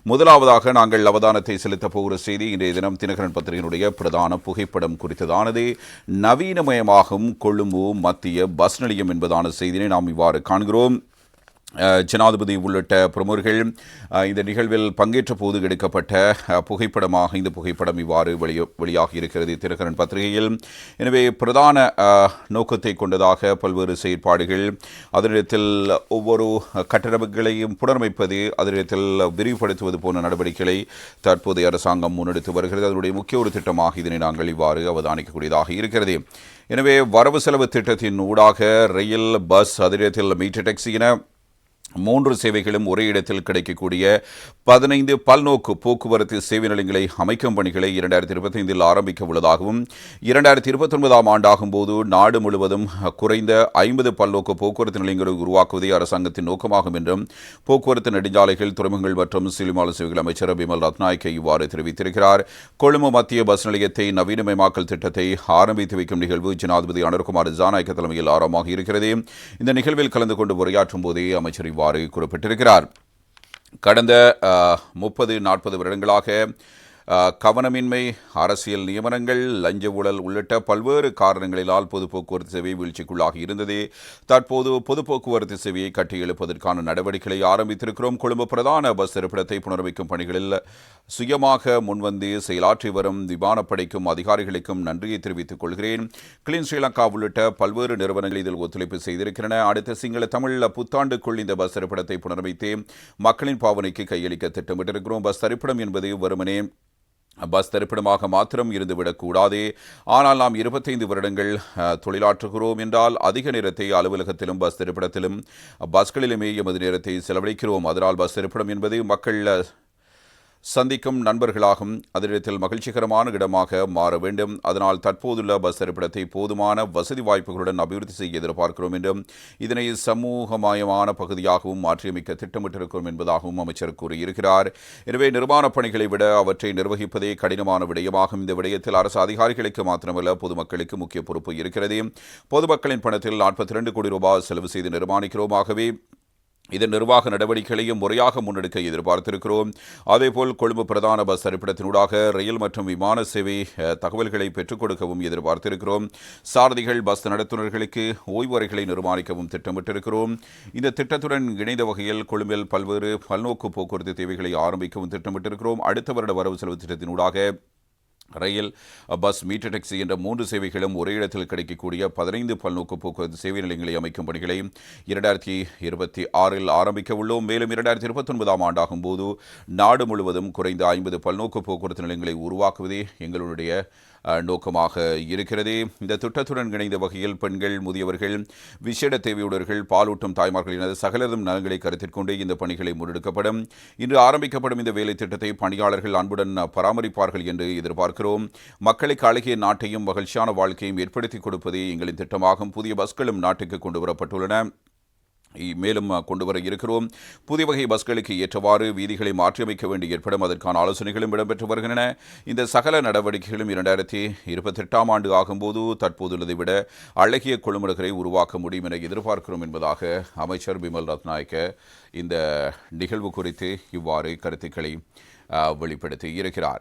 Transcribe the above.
முதலாவதாக நாங்கள் அவதானத்தை செலுத்தப் போகிற செய்தி இன்றைய தினம் தினகரன் பத்திரிகையினுடைய பிரதான புகைப்படம் குறித்ததானது. நவீனமயமாகும் கொழும்பு மத்திய பஸ் நிலையம் என்பதான செய்தியை நாம் இவ்வாறு காண்கிறோம். ஜனாதிபதி உள்ளிட்ட பிரமுகர்கள் இந்த நிகழ்வில் பங்கேற்ற போது எடுக்கப்பட்ட புகைப்படமாக இந்த புகைப்படம் இவ்வாறு வெளியாகி இருக்கிறது தினகரன் பத்திரிகையில். எனவே பிரதான நோக்கத்தை கொண்டதாக பல்வேறு செயற்பாடுகள், அதனிடத்தில் ஒவ்வொரு கட்டடங்களையும் புனரமைப்பது, அதனிடத்தில் விரிவுபடுத்துவது போன்ற நடவடிக்கைகளை தற்போதைய அரசாங்கம் முன்னெடுத்து வருகிறது. அதனுடைய முக்கிய ஒரு திட்டமாக இதனை நாங்கள் இவ்வாறு அவதானிக்கக்கூடியதாக இருக்கிறது. எனவே வரவு செலவு திட்டத்தின் ஊடாக ரயில், பஸ், அதனிடத்தில் மீட்டர் டாக்ஸி என 3 சேவைகளும் ஒரே இடத்தில் கிடைக்கக்கூடிய 15 பல்நோக்கு போக்குவரத்து சேவை நிலையங்களை அமைக்கும் பணிகளை 2025 ஆரம்பிக்க உள்ளதாகவும் 2029 ஆண்டாகும் போது நாடு முழுவதும் குறைந்த 50 பல்நோக்கு போக்குவரத்து நிலையங்களை உருவாக்குவதே அரசாங்கத்தின் நோக்கமாகும் என்றும் போக்குவரத்து நெடுஞ்சாலைகள், துறைமுகங்கள் மற்றும் சிலிமால சேவைகள் அமைச்சர் பிமல் ரத்நாயக்க இவ்வாறு தெரிவித்திருக்கிறார். கொழும்பு மத்திய பஸ் நிலையத்தை நவீனமயமாக்கல் திட்டத்தை ஆரம்பித்து வைக்கும் நிகழ்வு ஜனாதிபதி அனுர்குமார் ஜனநாயக்க தலைமையில் ஆரம்பமாக இருக்கிறது. இந்த நிகழ்வில் கலந்து கொண்டு உரையாற்றும் போதே அமைச்சர் இவ்வாறு குறிப்பிட்டிருக்கிறார். கடந்த 30-40 வருடங்களாக கவனமின்மை, அரசியல் நியமனங்கள், லஞ்ச ஊழல் உள்ளிட்ட பல்வேறு காரணங்களினால் பொது போக்குவரத்து சேவை வீழ்ச்சிக்குள்ளாகி இருந்தது. தற்போது பொது போக்குவரத்து சேவையை கட்டியெழுப்பதற்கான நடவடிக்கைகளை ஆரம்பித்திருக்கிறோம். கொழும்பு பிரதான பஸ் இருப்பிடத்தை புனரமைக்கும் பணிகளில் சுயமாக முன்வந்து செயலாற்றி வரும் விமானப்படைக்கும் அதிகாரிகளுக்கும் நன்றியை தெரிவித்துக் கொள்கிறேன். கிளீன் ஸ்ரீலங்கா உள்ளிட்ட பல்வேறு நிறுவனங்கள் இதில் ஒத்துழைப்பு செய்திருக்கின்றன. அடுத்த சிங்கள தமிழ் புத்தாண்டுக்குள் இந்த பஸ் இருப்பிடத்தை புனரமைத்து மக்களின் பாவனைக்கு கையளிக்க திட்டமிட்டிருக்கிறோம். பஸ் தரிப்பிடம் என்பது வெறுமனே பஸ் தரிப்பிடமாக மாத்திரம் இருந்துவிடக்கூடாது. ஆனால் நாம் 25 வருடங்கள் தொழிலாற்றுகிறோம் என்றால் அதிக நேரத்தை அலுவலகத்திலும் பஸ் தரிப்பிடத்திலும் பஸ்களிலுமே எமது நேரத்தை செலவழிக்கிறோம். அதனால் பஸ் தரிப்பிடம் என்பது மக்கள் சந்திக்கும் நண்பர்களாகும் அதனிடத்தில் மகிழ்ச்சிகரமான இடமாக மாற வேண்டும். அதனால் தற்போதுள்ள பஸ் தரிப்பிடத்தை போதுமான வசதி வாய்ப்புகளுடன் அபிவிருத்தி செய்ய எதிர்பார்க்கிறோம் என்றும் இதனை சமூகமயமான பகுதியாகவும் மாற்றியமைக்க திட்டமிட்டிருக்கிறோம் என்பதாகவும் அமைச்சர் கூறியிருக்கிறார். எனவே நிர்மாணப் பணிகளை விட அவற்றை நிர்வகிப்பதே கடினமான விடயமாகும். இந்த விடயத்தில் அரசு அதிகாரிகளுக்கு மாத்திரமல்ல பொதுமக்களுக்கு முக்கிய பொறுப்பு இருக்கிறது. பொதுமக்களின் பணத்தில் 42 கோடி ரூபாய் செலவு செய்து நிர்மாணிக்கிறோம். ஆகவே இதன் நிர்வாக நடவடிக்கைகளையும் முறையாக முன்னெடுக்க எதிர்பார்த்திருக்கிறோம். அதேபோல் கொழும்பு பிரதான பஸ் தரிப்பிடத்தினூடாக ரயில் மற்றும் விமான சேவை தகவல்களை பெற்றுக் கொடுக்கவும் எதிர்பார்த்திருக்கிறோம். சாரதிகள், பஸ் நடத்துனர்களுக்கு ஓய்வு அறைகளை நிர்மாணிக்கவும் திட்டமிட்டிருக்கிறோம். இந்த திட்டத்துடன் இணைந்த வகையில் கொழும்பில் பல்வேறு பல்நோக்கு போக்குவரத்து தேவைகளை ஆரம்பிக்கவும் திட்டமிட்டிருக்கிறோம். அடுத்த வருட வரவு செலவு திட்டத்தினூடாக ரயில், பஸ், மீட்டர் டாக்ஸி என்ற 3 சேவைகளும் ஒரே இடத்தில் கிடைக்கக்கூடிய 15 பல்நோக்கு போக்குவரத்து சேவை நிலையங்களை அமைக்கும் பணிகளை 2026 ஆரம்பிக்க உள்ளோம். மேலும் 2029 ஆண்டாகும் போது நாடு முழுவதும் குறைந்த 50 பல்நோக்கு போக்குவரத்து நிலையங்களை உருவாக்குவதே எங்களுடைய நோக்கமாக இருக்கிறது. இந்த திட்டத்துடன் இணைந்த வகையில் பெண்கள், முதியவர்கள், விசேட தேவையுடையவர்கள், பாலூட்டும் தாய்மார்கள் என சகலரும் நலன்களை கருத்தில் கொண்டு இந்த பணிகளை முன்னெடுக்கப்படும். இன்று ஆரம்பிக்கப்படும் இந்த வேலை திட்டத்தை பணியாளர்கள் அன்புடன் பராமரிப்பார்கள் என்று எதிர்பார்க்கிறோம். மக்களுக்கு அழகிய நாட்டையும் மகிழ்ச்சியான வாழ்க்கையும் ஏற்படுத்தி கொடுப்பதே எங்களின் திட்டமாகும். புதிய பஸ்களும் நாட்டுக்கு கொண்டு வரப்பட்டுள்ளன, மேலும் கொண்டுவர இருக்கிறோம். புதிய வகை பஸ்களுக்கு ஏற்றவாறு வீதிகளை மாற்றியமைக்க வேண்டி ஏற்படும். அதற்கான ஆலோசனைகளும் இடம்பெற்று வருகின்றன. இந்த சகல நடவடிக்கைகளும் 2028 ஆண்டு ஆகும்போது தற்போதுள்ளதை விட அழகிய கொள்முதல்களை உருவாக்க முடியும் என எதிர்பார்க்கிறோம் என்பதாக அமைச்சர் பிமல் ரத்நாயக்க இந்த நிகழ்வு குறித்து இவ்வாறு கருத்துக்களை வெளிப்படுத்தி இருக்கிறார்.